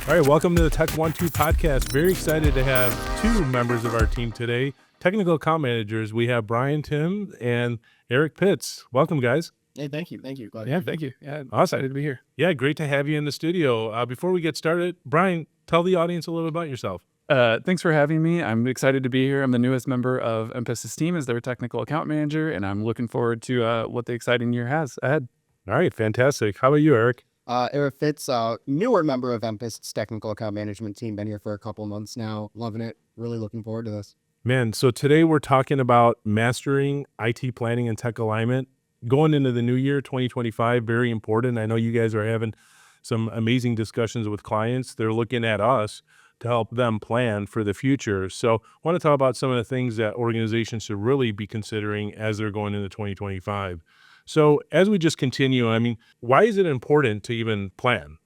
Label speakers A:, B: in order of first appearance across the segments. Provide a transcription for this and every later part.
A: All right, welcome to the Tech 1-2 podcast. Very excited to have two members of our team today, technical account managers. We have Bryan, Timm, and Eric Pitts. Welcome, guys.
B: Hey, thank you. Thank you.
C: Yeah, thank you. Yeah,
A: Awesome.
C: excited to be here.
A: Yeah, great to have you in the studio. Before we get started, Bryan, tell the audience a little about yourself.
C: Thanks for having me. I'm excited to be here. I'm the newest member of EMPIST's team as their technical account manager, and I'm looking forward to what the exciting year has ahead.
A: All right, fantastic. How about you, Eric?
B: Eric Fitz, newer member of EMPIST's technical account management team. Been here for a couple months now. Loving it. Really looking forward to this.
A: Man, so today we're talking about mastering IT planning and tech alignment. Going into the new year, 2025, very important. I know you guys are having some amazing discussions with clients. They're looking at us to help them plan for the future. So I want to talk about some of the things that organizations should really be considering as they're going into 2025. So as we just continue, I mean, why is it important to even plan?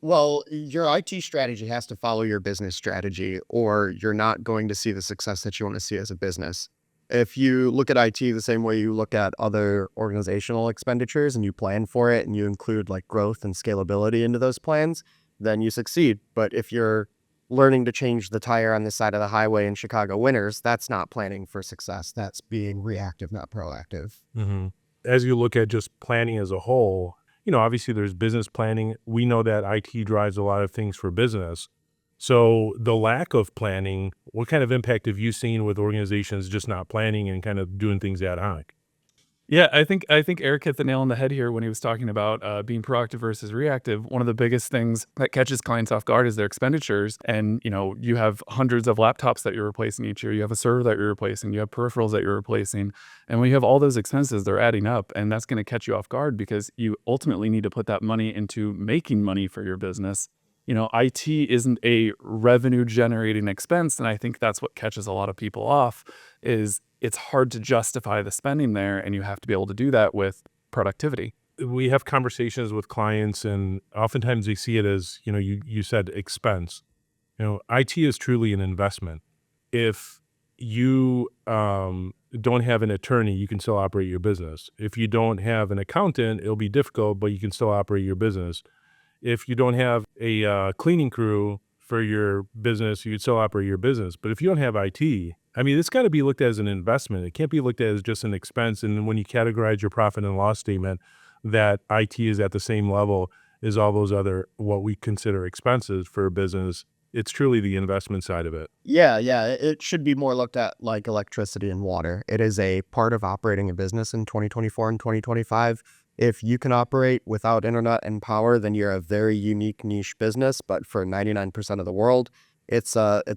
B: Well, your IT strategy has to follow your business strategy, or you're not going to see the success that you want to see as a business. If you look at IT the same way you look at other organizational expenditures and you plan for it and you include like growth and scalability into those plans, then you succeed. But if you're learning to change the tire on the side of the highway in Chicago winters, that's not planning for success. That's being reactive, not proactive.
A: Mm-hmm. As you look at just planning as a whole, you know, obviously there's business planning. We know that IT drives a lot of things for business. So the lack of planning, what kind of impact have you seen with organizations just not planning and kind of doing things ad hoc?
C: Yeah, I think Eric hit the nail on the head here when he was talking about being proactive versus reactive. One of the biggest things that catches clients off guard is their expenditures. And, you know, you have hundreds of laptops that you're replacing each year. You have a server that you're replacing. You have peripherals that you're replacing. And when you have all those expenses, they're adding up. And that's going to catch you off guard because you ultimately need to put that money into making money for your business. You know, IT isn't a revenue generating expense. And I think that's what catches a lot of people off is it's hard to justify the spending there, and you have to be able to do that with productivity.
A: We have conversations with clients, and oftentimes they see it as, you know, you said expense. You know, IT is truly an investment. If you don't have an attorney, you can still operate your business. If you don't have an accountant, it'll be difficult, but you can still operate your business. If you don't have a cleaning crew for your business, you can still operate your business. But if you don't have IT, I mean, it's got to be looked at as an investment. It can't be looked at as just an expense. And when you categorize your profit and loss statement, that IT is at the same level as all those other, what we consider expenses for a business. It's truly the investment side of it.
B: Yeah. It should be more looked at like electricity and water. It is a part of operating a business in 2024 and 2025. If you can operate without internet and power, then you're a very unique niche business. But for 99% of the world, it's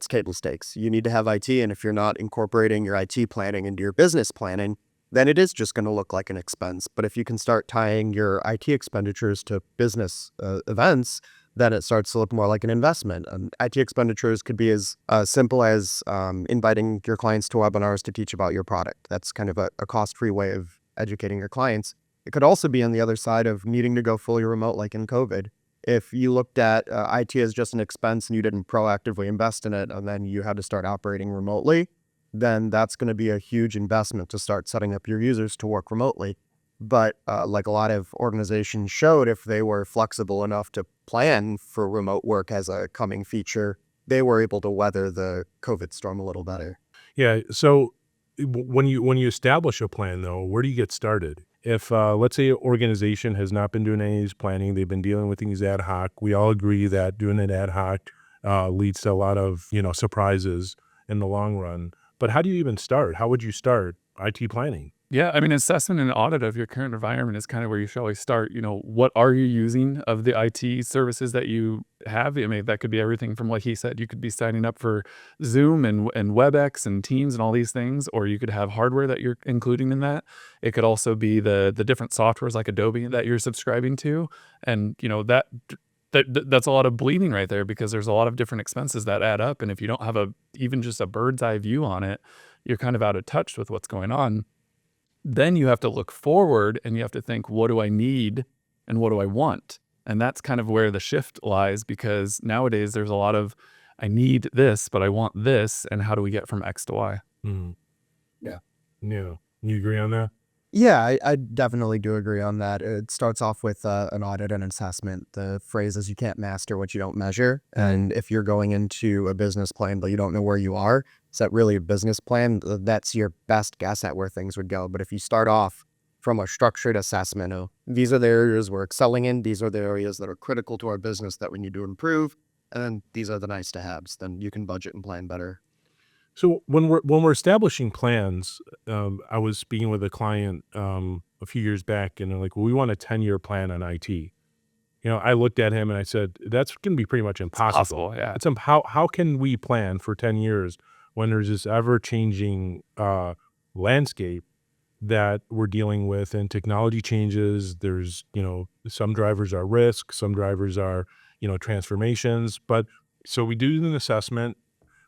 B: table stakes. You need to have IT, and if you're not incorporating your IT planning into your business planning, then it is just going to look like an expense. But if you can start tying your IT expenditures to business events, then it starts to look more like an investment. IT expenditures could be as simple as inviting your clients to webinars to teach about your product. That's kind of a cost-free way of educating your clients. It could also be on the other side of needing to go fully remote, like in COVID. If you looked at IT as just an expense and you didn't proactively invest in it, and then you had to start operating remotely, then that's going to be a huge investment to start setting up your users to work remotely. But like a lot of organizations showed, if they were flexible enough to plan for remote work as a coming feature, they were able to weather the COVID storm a little better.
A: Yeah. So when you establish a plan, though, where do you get started? If, let's say, an organization has not been doing any of these planning, they've been dealing with things ad hoc, we all agree that doing it ad hoc leads to a lot of, you know, surprises in the long run. But how do you even start? How would you start IT planning?
C: Yeah, I mean, assessment and audit of your current environment is kind of where you should always start. You know, what are you using of the IT services that you have? I mean, that could be everything from, like he said, you could be signing up for Zoom and WebEx and Teams and all these things, or you could have hardware that you're including in that. It could also be the different softwares like Adobe that you're subscribing to. And, you know, that's a lot of bleeding right there because there's a lot of different expenses that add up. And if you don't have even just a bird's eye view on it, you're kind of out of touch with what's going on. Then you have to look forward and you have to think, what do I need and what do I want? And that's kind of where the shift lies because nowadays there's a lot of, I need this, but I want this. And how do we get from X to Y?
A: Mm-hmm.
B: Yeah.
A: Yeah. You agree on that?
B: Yeah, I definitely do agree on that. It starts off with an audit and assessment. The phrase is you can't master what you don't measure. And if you're going into a business plan, but you don't know where you are, is that really a business plan? That's your best guess at where things would go. But if you start off from a structured assessment of these are the areas we're excelling in, these are the areas that are critical to our business that we need to improve, and then these are the nice to haves, then you can budget and plan better.
A: So when we're establishing plans, I was speaking with a client a few years back, and they're like, "Well, we want a 10-year plan on IT." I looked at him and I said, "That's going to be pretty much
C: It's
A: impossible.
C: possible, yeah.
A: How can we plan for 10 years when there's this ever changing landscape that we're dealing with, and technology changes? There's some drivers are risk, some drivers are transformations, but so we do an assessment."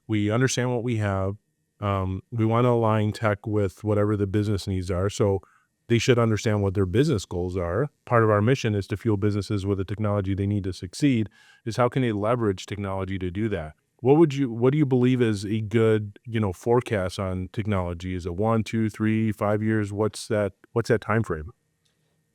A: We understand what we have. We want to align tech with whatever the business needs are. So they should understand what their business goals are. Part of our mission is to fuel businesses with the technology they need to succeed. Is how can they leverage technology to do that? What do you believe is a good, forecast on technology? Is it 1, 2, 3, 5 years? What's that time frame?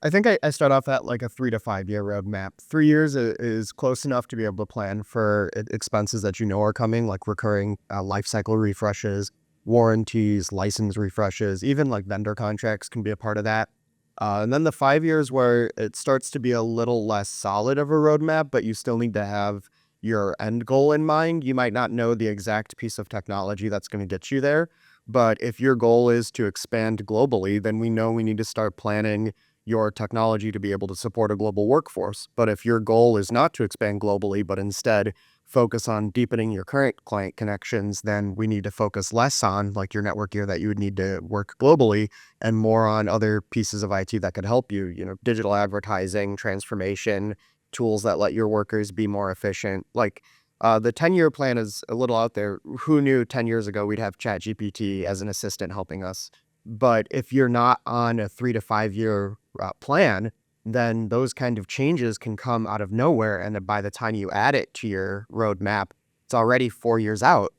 B: I think I start off at like a 3 to 5 year roadmap. 3 years is close enough to be able to plan for expenses that you know are coming, like recurring life cycle refreshes, warranties, license refreshes, even like vendor contracts can be a part of that. And then the 5 years where it starts to be a little less solid of a roadmap, but you still need to have your end goal in mind. You might not know the exact piece of technology that's going to get you there. But if your goal is to expand globally, then we know we need to start planning your technology to be able to support a global workforce. But if your goal is not to expand globally, but instead focus on deepening your current client connections, then we need to focus less on like your network gear that you would need to work globally and more on other pieces of IT that could help you, digital advertising, transformation, tools that let your workers be more efficient. Like the 10-year plan is a little out there. Who knew 10 years ago we'd have ChatGPT as an assistant helping us? But if you're not on a 3 to 5 year plan, then those kind of changes can come out of nowhere. And then by the time you add it to your roadmap, it's already 4 years out.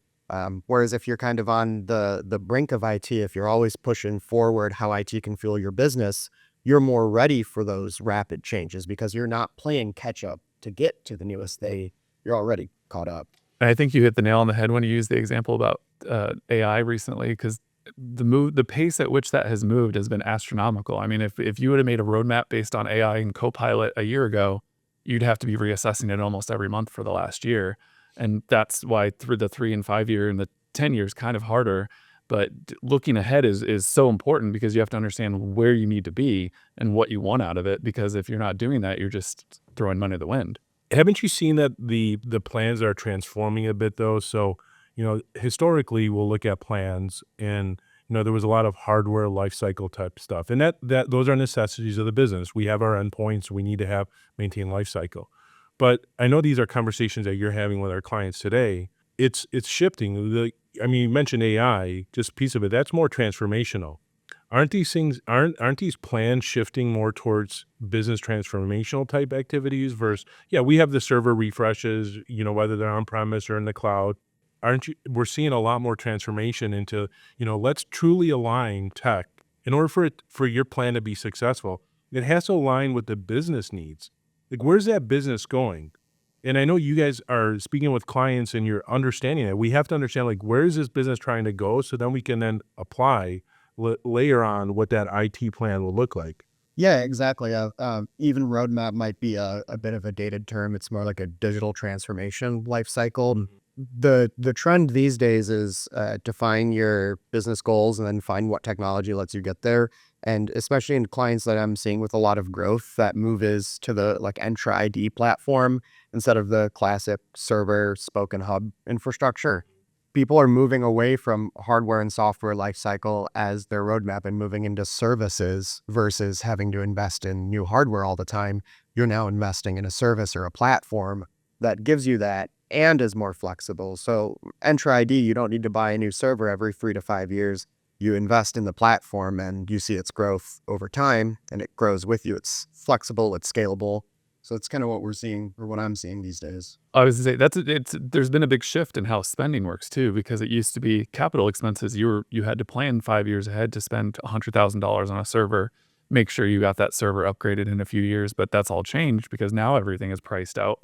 B: Whereas if you're kind of on the brink of IT, if you're always pushing forward how IT can fuel your business, you're more ready for those rapid changes because you're not playing catch up to get to the newest day. You're already caught up.
C: And I think you hit the nail on the head when you used the example about AI recently, because the pace at which that has moved has been astronomical. I mean, if you would have made a roadmap based on AI and Copilot a year ago, you'd have to be reassessing it almost every month for the last year. And that's why through the 3 and 5 year and the 10 years kind of harder. But looking ahead is so important because you have to understand where you need to be and what you want out of it. Because if you're not doing that, you're just throwing money to the wind.
A: Haven't you seen that the plans are transforming a bit though? So, historically we'll look at plans and there was a lot of hardware life cycle type stuff. And that those are necessities of the business. We have our endpoints, we need to maintain life cycle. But I know these are conversations that you're having with our clients today. It's shifting. You mentioned AI, just a piece of it. That's more transformational. Aren't these plans shifting more towards business transformational type activities versus, yeah, we have the server refreshes, whether they're on premise or in the cloud. We're seeing a lot more transformation into, let's truly align tech in order for your plan to be successful. It has to align with the business needs. Like, where's that business going? And I know you guys are speaking with clients and you're understanding it. We have to understand, like, where is this business trying to go? So then we can then apply, layer on what that IT plan will look like.
B: Yeah, exactly. Even roadmap might be a bit of a dated term. It's more like a digital transformation life cycle. The trend these days is define your business goals and then find what technology lets you get there. And especially in clients that I'm seeing with a lot of growth, that move is to the like Entra ID platform instead of the classic server spoken hub infrastructure. People are moving away from hardware and software lifecycle as their roadmap and moving into services versus having to invest in new hardware all the time. You're now investing in a service or a platform that gives you that and is more flexible. So Entra ID, you don't need to buy a new server every 3 to 5 years. You invest in the platform and you see its growth over time and it grows with you. It's flexible, it's scalable. So it's kind of what we're seeing, or what I'm seeing these days.
C: I was gonna say there's been a big shift in how spending works too, because it used to be capital expenses. You had to plan 5 years ahead to spend $100,000 on a server, make sure you got that server upgraded in a few years. But that's all changed because now everything is priced out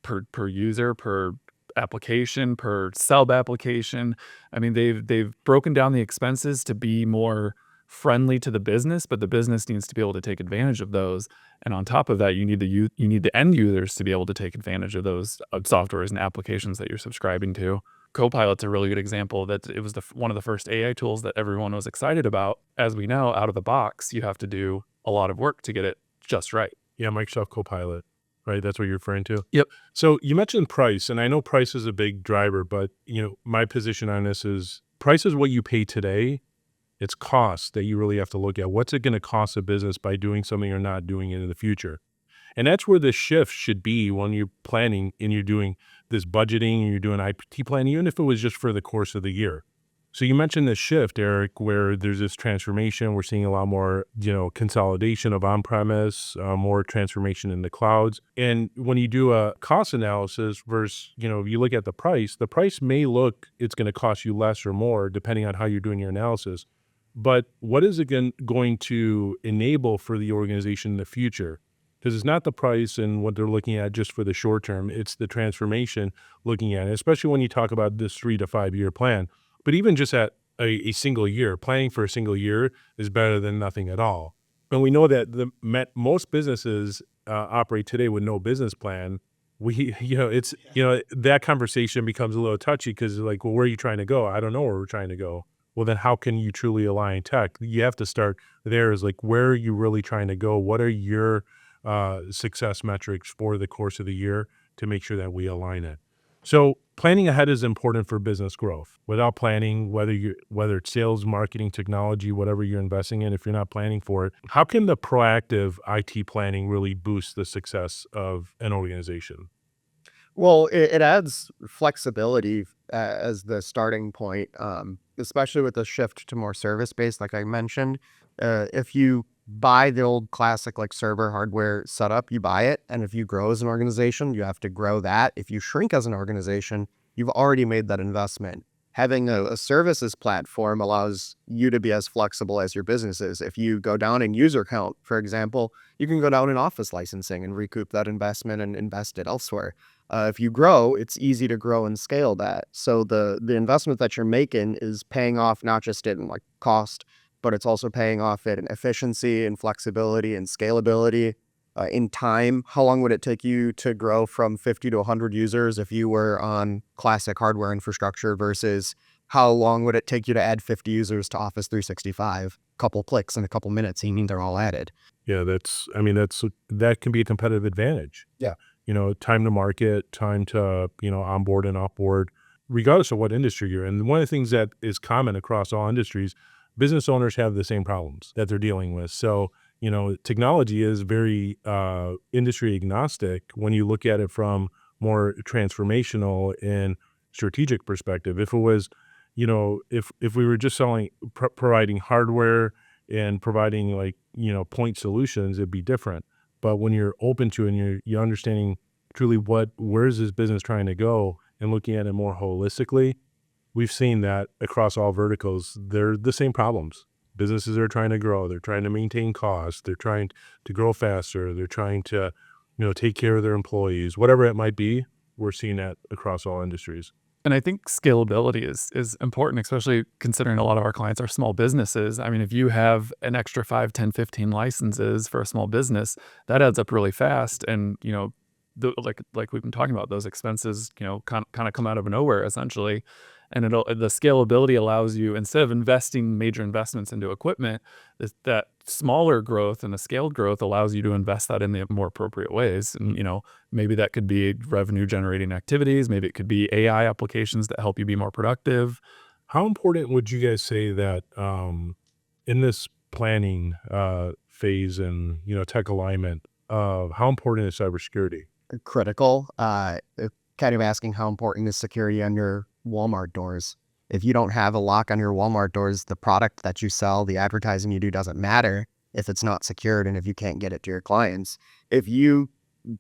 C: per user, per application, per sub application. I mean, they've broken down the expenses to be more friendly to the business, but the business needs to be able to take advantage of those. And on top of that, you need the end users to be able to take advantage of those softwares and applications that you're subscribing to. Copilot's a really good example that it was one of the first AI tools that everyone was excited about. As we know, out of the box, you have to do a lot of work to get it just right.
A: Yeah, Microsoft Copilot, right? That's what you're referring to?
C: Yep.
A: So you mentioned price, and I know price is a big driver, but my position on this is price is what you pay today. It's cost that you really have to look at. What's it going to cost a business by doing something or not doing it in the future? And that's where the shift should be when you're planning and you're doing this budgeting and you're doing IT planning, even if it was just for the course of the year. So you mentioned this shift, Eric, where there's this transformation. We're seeing a lot more, consolidation of on-premise, more transformation in the clouds. And when you do a cost analysis versus, you look at the price may look, it's going to cost you less or more depending on how you're doing your analysis. But what is it going to enable for the organization in the future? Because it's not the price and what they're looking at just for the short term. It's the transformation looking at it, especially when you talk about this 3 to 5 year plan. But even just at a single year, planning for a single year is better than nothing at all. And we know that most businesses operate today with no business plan. That conversation becomes a little touchy because like, well, where are you trying to go? I don't know where we're trying to go. Well, then how can you truly align tech? You have to start there is like, where are you really trying to go? What are your success metrics for the course of the year to make sure that we align it? So planning ahead is important for business growth. Without planning, whether it's sales, marketing, technology, whatever you're investing in, if you're not planning for it, how can the proactive IT planning really boost the success of an organization?
B: Well, it adds flexibility as the starting point, especially with the shift to more service-based, like I mentioned. If you buy the old classic like server hardware setup, you buy it. And if you grow as an organization, you have to grow that. If you shrink as an organization, you've already made that investment. Having a services platform allows you to be as flexible as your business is. If you go down in user count, for example, you can go down in office licensing and recoup that investment and invest it elsewhere. If you grow, it's easy to grow and scale that. So the investment that you're making is paying off not just in like cost, but it's also paying off in efficiency and flexibility and scalability. In time, how long would it take you to grow from 50 to 100 users if you were on classic hardware infrastructure versus how long would it take you to add 50 users to Office 365? A couple clicks in a couple minutes, you mean they're all added.
A: Yeah, that can be a competitive advantage.
B: Yeah.
A: Time to market, time to, onboard and offboard, regardless of what industry you're in. One of the things that is common across all industries, business owners have the same problems that they're dealing with. So, technology is very industry agnostic when you look at it from more transformational and strategic perspective. If it was, if we were just providing hardware and providing like, point solutions, it'd be different. But when you're open to it and you're understanding truly where is this business trying to go and looking at it more holistically, we've seen that across all verticals, they're the same problems. Businesses are trying to grow. They're trying to maintain costs. They're trying to grow faster. They're trying to, take care of their employees, whatever it might be. We're seeing that across all industries.
C: And I think scalability is important, especially considering a lot of our clients are small businesses. I mean, if you have an extra 5, 10, 15 licenses for a small business, that adds up really fast. And, like we've been talking about, those expenses, kind of come out of nowhere essentially. And the scalability allows you, instead of investing major investments into equipment, that smaller growth and the scaled growth allows you to invest that in the more appropriate ways. And, maybe that could be revenue generating activities. Maybe it could be AI applications that help you be more productive.
A: How important would you guys say that in this planning phase and, tech alignment, how important is cybersecurity?
B: Critical. Kind of asking how important is security on your Walmart doors. If you don't have a lock on your Walmart doors, the product that you sell, the advertising you do doesn't matter if it's not secured and if you can't get it to your clients. If you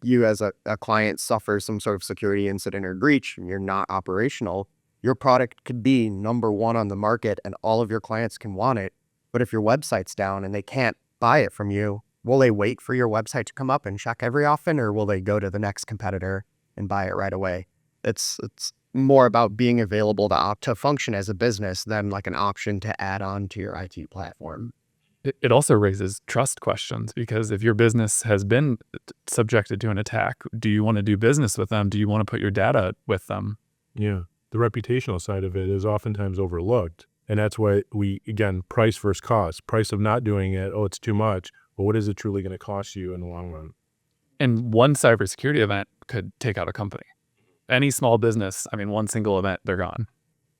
B: you as a client suffer some sort of security incident or breach and you're not operational, your product could be number one on the market and all of your clients can want it. But if your website's down and they can't buy it from you, will they wait for your website to come up and check every often, or will they go to the next competitor and buy it right away? It's more about being available to function as a business than like an option to add on to your IT platform.
C: It also raises trust questions, because if your business has been subjected to an attack, do you want to do business with them? Do you want to put your data with them?
A: Yeah. The reputational side of it is oftentimes overlooked. And that's why again, price versus cost. Price of not doing it, oh, it's too much. But what is it truly going to cost you in the long run?
C: And one cybersecurity event could take out a company. Any small business, I mean, one single event, they're gone.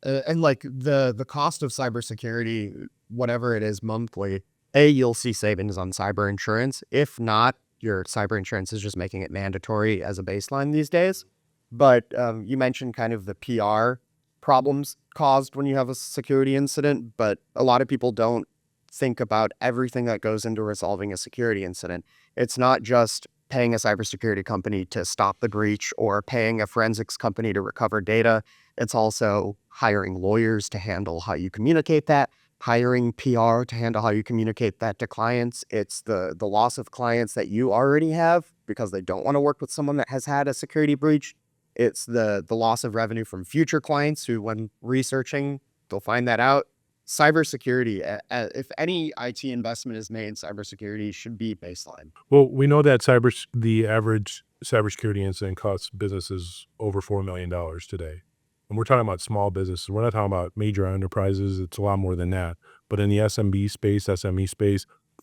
B: And like the cost of cybersecurity, whatever it is monthly, you'll see savings on cyber insurance. If not, your cyber insurance is just making it mandatory as a baseline these days. But you mentioned kind of the PR problems caused when you have a security incident, but a lot of people don't think about everything that goes into resolving a security incident. It's not just paying a cybersecurity company to stop the breach or paying a forensics company to recover data. It's also hiring lawyers to handle how you communicate that, hiring PR to handle how you communicate that to clients. It's the loss of clients that you already have because they don't want to work with someone that has had a security breach. It's the loss of revenue from future clients who, when researching, they'll find that out. Cybersecurity, if any IT investment is made, cybersecurity should be baseline.
A: Well, we know that the average cybersecurity incident costs businesses over $4 million today. And we're talking about small businesses. We're not talking about major enterprises. It's a lot more than that. But in the SME space,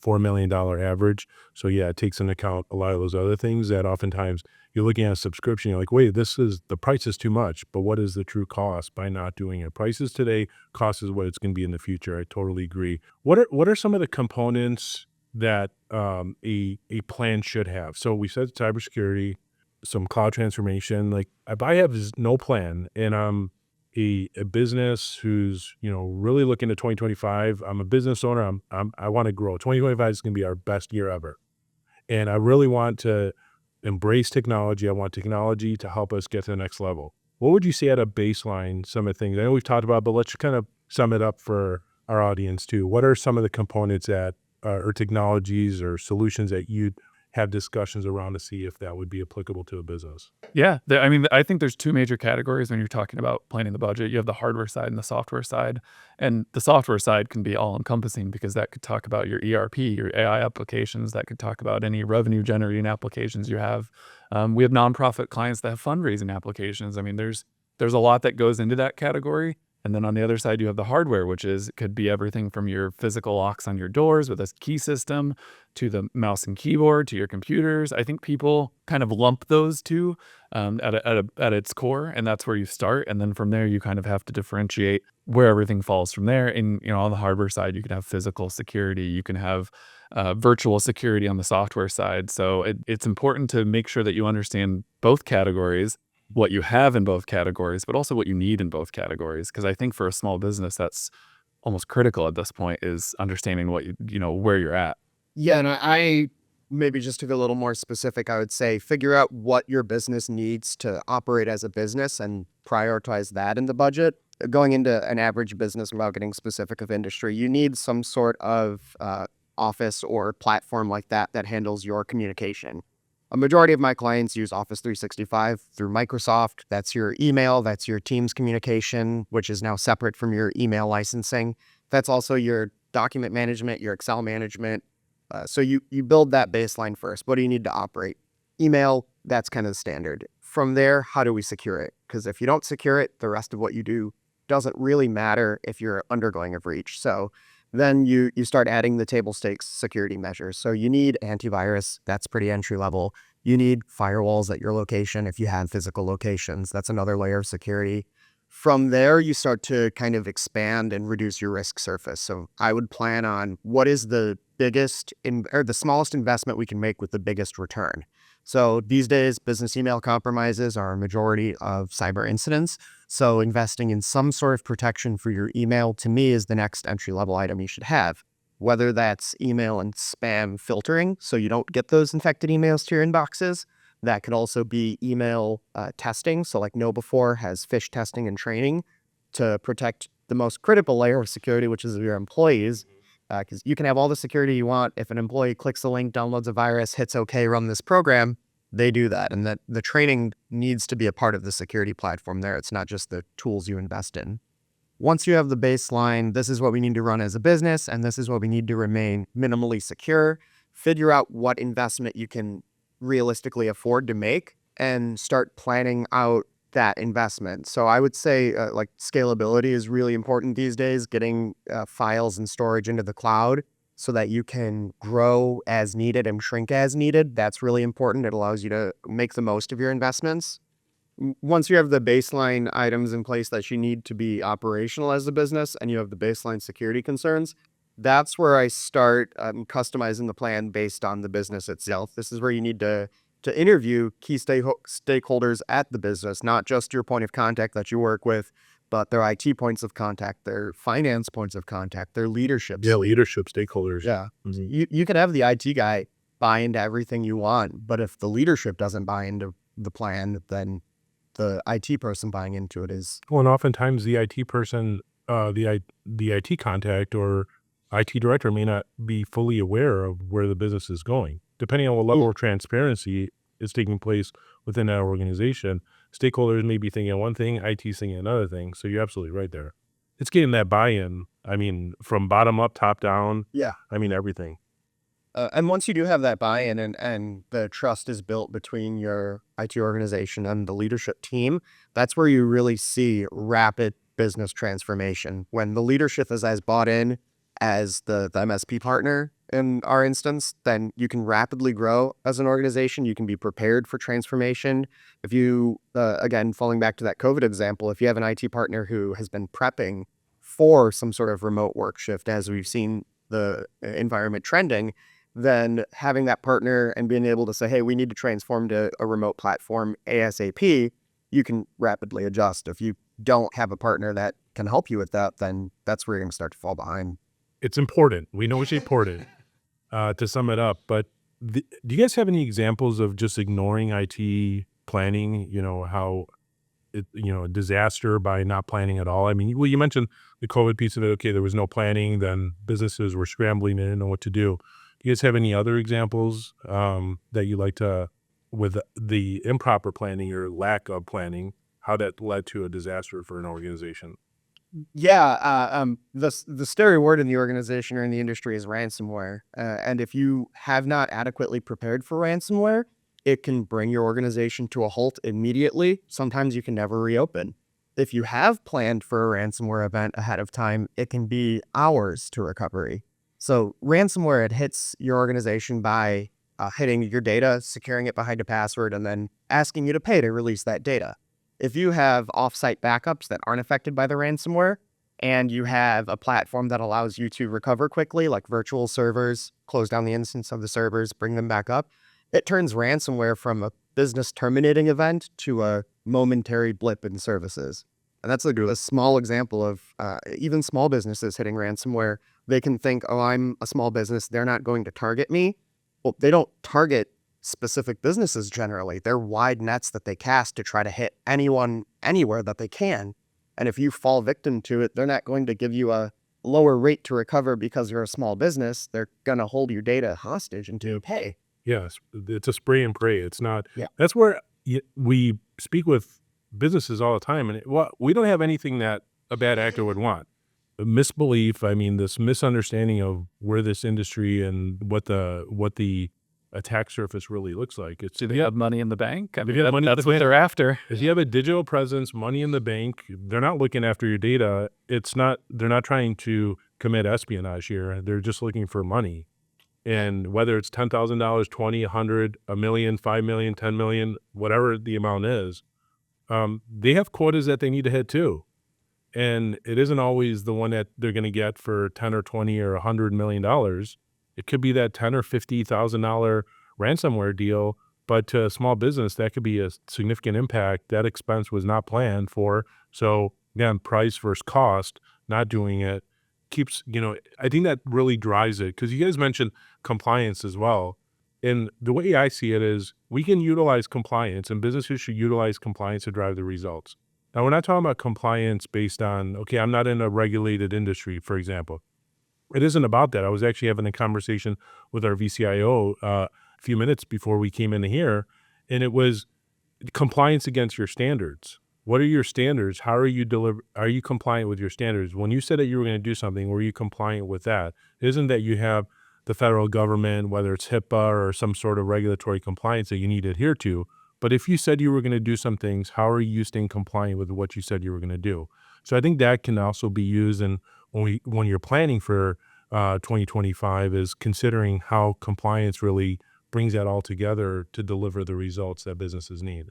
A: $4 million average. So yeah, it takes into account a lot of those other things that oftentimes you're looking at a subscription, you're like, wait, the price is too much, but what is the true cost by not doing it? Prices today, cost is what it's going to be in the future. I totally agree. What are some of the components that a plan should have? So we said cybersecurity, some cloud transformation. Like if I have no plan and I'm a business who's, really looking to 2025, I'm a business owner, I want to grow. 2025 is going to be our best year ever. And I really want to embrace technology. I want technology to help us get to the next level. What would you say at a baseline, some of the things I know we've talked about, but let's kind of sum it up for our audience too. What are some of the components that or technologies or solutions that you'd have discussions around to see if that would be applicable to a business?
C: Yeah. I think there's two major categories when you're talking about planning the budget. You have the hardware side and the software side. And the software side can be all encompassing because that could talk about your ERP, your AI applications, that could talk about any revenue generating applications you have. We have nonprofit clients that have fundraising applications. I mean, there's a lot that goes into that category. And then on the other side, you have the hardware, which could be everything from your physical locks on your doors with a key system to the mouse and keyboard to your computers. I think people kind of lump those two at its core, and that's where you start. And then from there, you kind of have to differentiate where everything falls from there. And on the hardware side, you can have physical security, you can have virtual security on the software side. So it's important to make sure that you understand both categories, what you have in both categories, but also what you need in both categories. Because I think for a small business, that's almost critical at this point, is understanding what where you're at.
B: Yeah, and I maybe just to be a little more specific, I would say figure out what your business needs to operate as a business and prioritize that in the budget. Going into an average business without getting specific of industry, you need some sort of office or platform like that handles your communication. A majority of my clients use Office 365 through Microsoft. That's your email, that's your Teams communication, which is now separate from your email licensing. That's also your document management, your Excel management. So you build that baseline first. What do you need to operate? Email, that's kind of the standard. From there, how do we secure it? Because if you don't secure it, the rest of what you do doesn't really matter if you're undergoing a breach. So then you start adding the table stakes security measures. So you need antivirus, that's pretty entry level. You need firewalls at your location if you have physical locations. That's another layer of security. From there, you start to kind of expand and reduce your risk surface. So I would plan on what is the biggest or the smallest investment we can make with the biggest return. So these days, business email compromises are a majority of cyber incidents. So investing in some sort of protection for your email, to me, is the next entry-level item you should have. Whether that's email and spam filtering, so you don't get those infected emails to your inboxes, That could also be email testing. So like KnowBe4 has phish testing and training to protect the most critical layer of security, which is your employees. Because you can have all the security you want. If an employee clicks a link, downloads a virus, hits OK, run this program, they do that. And that the training needs to be a part of the security platform there. It's not just the tools you invest in. Once you have the baseline, this is what we need to run as a business, and this is what we need to remain minimally secure. Figure out what investment you can realistically afford to make and start planning out that investment. So I would say like scalability is really important these days, getting files and storage into the cloud so that you can grow as needed and shrink as needed. That's really important. It allows you to make the most of your investments. Once you have the baseline items in place that you need to be operational as a business and you have the baseline security concerns, that's where I start customizing the plan based on the business itself. This is where you need to interview key stakeholders at the business, not just your point of contact that you work with, but their IT points of contact, their finance points of contact, their leadership.
A: Yeah, leadership stakeholders.
B: Yeah. You can have the IT guy buy into everything you want, but if the leadership doesn't buy into the plan, then the IT person buying into it is.
A: Well, and oftentimes the IT person, the IT contact or IT director may not be fully aware of where the business is going. Depending on what level of transparency is taking place within that organization, stakeholders may be thinking one thing, IT's thinking another thing. So you're absolutely right there. It's getting that buy-in. I mean, from bottom up, top down.
B: Yeah.
A: I mean, everything.
B: And once you do have that buy-in and the trust is built between your IT organization and the leadership team, that's where you really see rapid business transformation. When the leadership is as bought in as the MSP partner in our instance, then you can rapidly grow as an organization. You can be prepared for transformation. If you, again, falling back to that COVID example, if you have an IT partner who has been prepping for some sort of remote work shift, as we've seen the environment trending, then having that partner and being able to say, hey, we need to transform to a remote platform ASAP, you can rapidly adjust. If you don't have a partner that can help you with that, then that's where you're going to start to fall behind.
A: It's important. We know it's important to sum it up. But do you guys have any examples of just ignoring IT planning, how a disaster by not planning at all? I mean, well, you mentioned the COVID piece of it. Okay, there was no planning. Then businesses were scrambling. They didn't know what to do. Do you guys have any other examples that you like to, with the improper planning or lack of planning, how that led to a disaster for an organization?
B: Yeah, the scary word in the organization or in the industry is ransomware. And if you have not adequately prepared for ransomware, it can bring your organization to a halt immediately. Sometimes you can never reopen. If you have planned for a ransomware event ahead of time, it can be hours to recovery. So ransomware, it hits your organization by hitting your data, securing it behind a password, and then asking you to pay to release that data. If you have offsite backups that aren't affected by the ransomware, and you have a platform that allows you to recover quickly, like virtual servers, close down the instance of the servers, bring them back up, it turns ransomware from a business terminating event to a momentary blip in services. And that's a small example of even small businesses hitting ransomware. They can think, oh, I'm a small business, they're not going to target me. Well, they don't target specific businesses generally. They're wide nets that they cast to try to hit anyone, anywhere that they can. And if you fall victim to it, they're not going to give you a lower rate to recover because you're a small business. They're going to hold your data hostage until you pay.
A: Yes, it's a spray and pray. It's not.
B: Yeah.
A: That's where we speak with businesses all the time, and we don't have anything that a bad actor would want. A misbelief. I mean, this misunderstanding of where this industry and what the attack surface really looks like. It's
C: Do they have money in the bank? I mean,
A: you have money in
C: that's
A: the
C: what they're after.
A: if you have a digital presence, money in the bank, they're not looking after your data. They're not trying to commit espionage here. They're just looking for money. And whether it's $10,000, $20,000, $100,000, $1 million, $5 million, $10 million, whatever the amount is, they have quotas that they need to hit too. And it isn't always the one that they're going to get for 10 or 20 or $100 million. It could be that $10,000 or $50,000 ransomware deal, but to a small business, that could be a significant impact. That expense was not planned for. So again, price versus cost, not doing it keeps, I think that really drives it. Because you guys mentioned compliance as well. And the way I see it is we can utilize compliance, and businesses should utilize compliance to drive the results. Now, we're not talking about compliance based on, okay, I'm not in a regulated industry, for example. It isn't about that. I was actually having a conversation with our VCIO a few minutes before we came into here, and it was compliance against your standards. What are your standards? How are you Are you compliant with your standards? When you said that you were going to do something, were you compliant with that? It isn't that you have the federal government, whether it's HIPAA or some sort of regulatory compliance that you need to adhere to. But if you said you were going to do some things, how are you staying compliant with what you said you were going to do? So I think that can also be used in when you're planning for 2025 is considering how compliance really brings that all together to deliver the results that businesses need.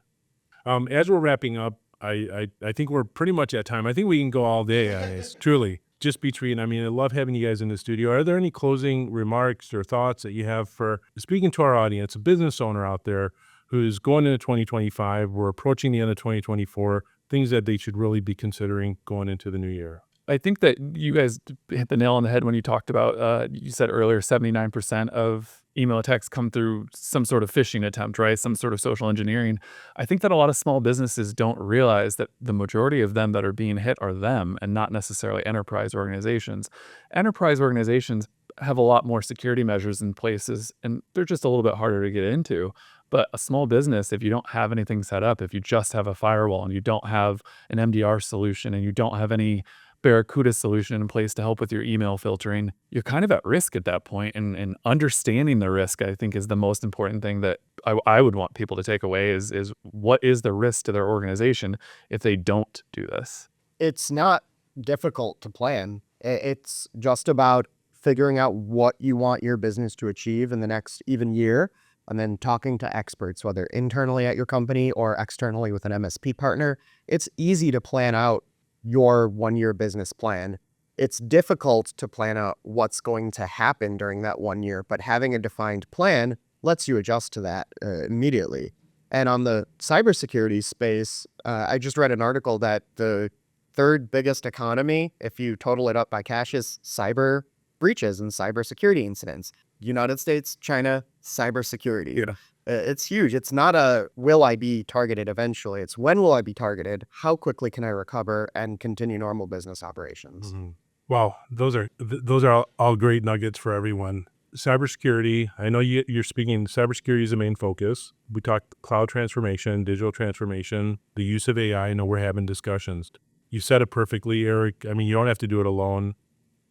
A: As we're wrapping up, I think we're pretty much at time. I think we can go all day on this, truly. Just between, I love having you guys in the studio. Are there any closing remarks or thoughts that you have for speaking to our audience, a business owner out there who's going into 2025, we're approaching the end of 2024, things that they should really be considering going into the new year?
C: I think that you guys hit the nail on the head when you talked about, you said earlier, 79% of email attacks come through some sort of phishing attempt, right? Some sort of social engineering. I think that a lot of small businesses don't realize that the majority of them that are being hit are them and not necessarily enterprise organizations. Enterprise organizations have a lot more security measures in places, and they're just a little bit harder to get into. But a small business, if you don't have anything set up, if you just have a firewall and you don't have an MDR solution and you don't have any Barracuda solution in place to help with your email filtering, you're kind of at risk at that point. And understanding the risk, I think, is the most important thing that I would want people to take away is what is the risk to their organization if they don't do this?
B: It's not difficult to plan. It's just about figuring out what you want your business to achieve in the next even year, and then talking to experts, whether internally at your company or externally with an MSP partner. It's easy to plan out your one-year business plan. It's difficult to plan out what's going to happen during that 1 year, but having a defined plan lets you adjust to that immediately. And on the cybersecurity space, I just read an article that the third biggest economy, if you total it up by cash, is cyber breaches and cybersecurity incidents. United States, China, cybersecurity.
C: Yeah.
B: It's huge. It's not a will I be targeted eventually. It's when will I be targeted? How quickly can I recover and continue normal business operations?
A: Mm-hmm. Wow, those are all great nuggets for everyone. Cybersecurity, I know you're speaking, cybersecurity is the main focus. We talked cloud transformation, digital transformation, the use of AI. I know we're having discussions. You said it perfectly, Eric. You don't have to do it alone.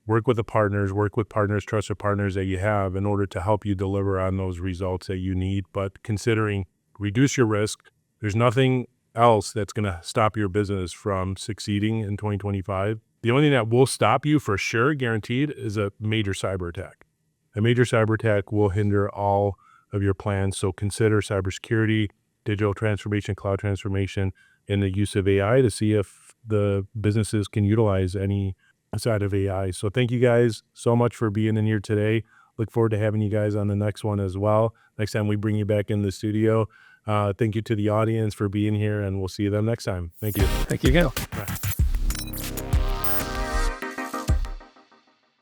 A: Work with partners, trusted partners that you have in order to help you deliver on those results that you need. But considering reduce your risk, there's nothing else that's going to stop your business from succeeding in 2025. The only thing that will stop you for sure, guaranteed, is a major cyber attack. A major cyber attack will hinder all of your plans. So consider cybersecurity, digital transformation, cloud transformation, and the use of AI to see if the businesses can utilize any side of AI. So thank you guys so much for being in here today. Look forward to having you guys on the next one as well. Next time we bring you back in the studio. Thank you to the audience for being here, and we'll see them next time. Thank you.
C: Thank you again.
A: Bye.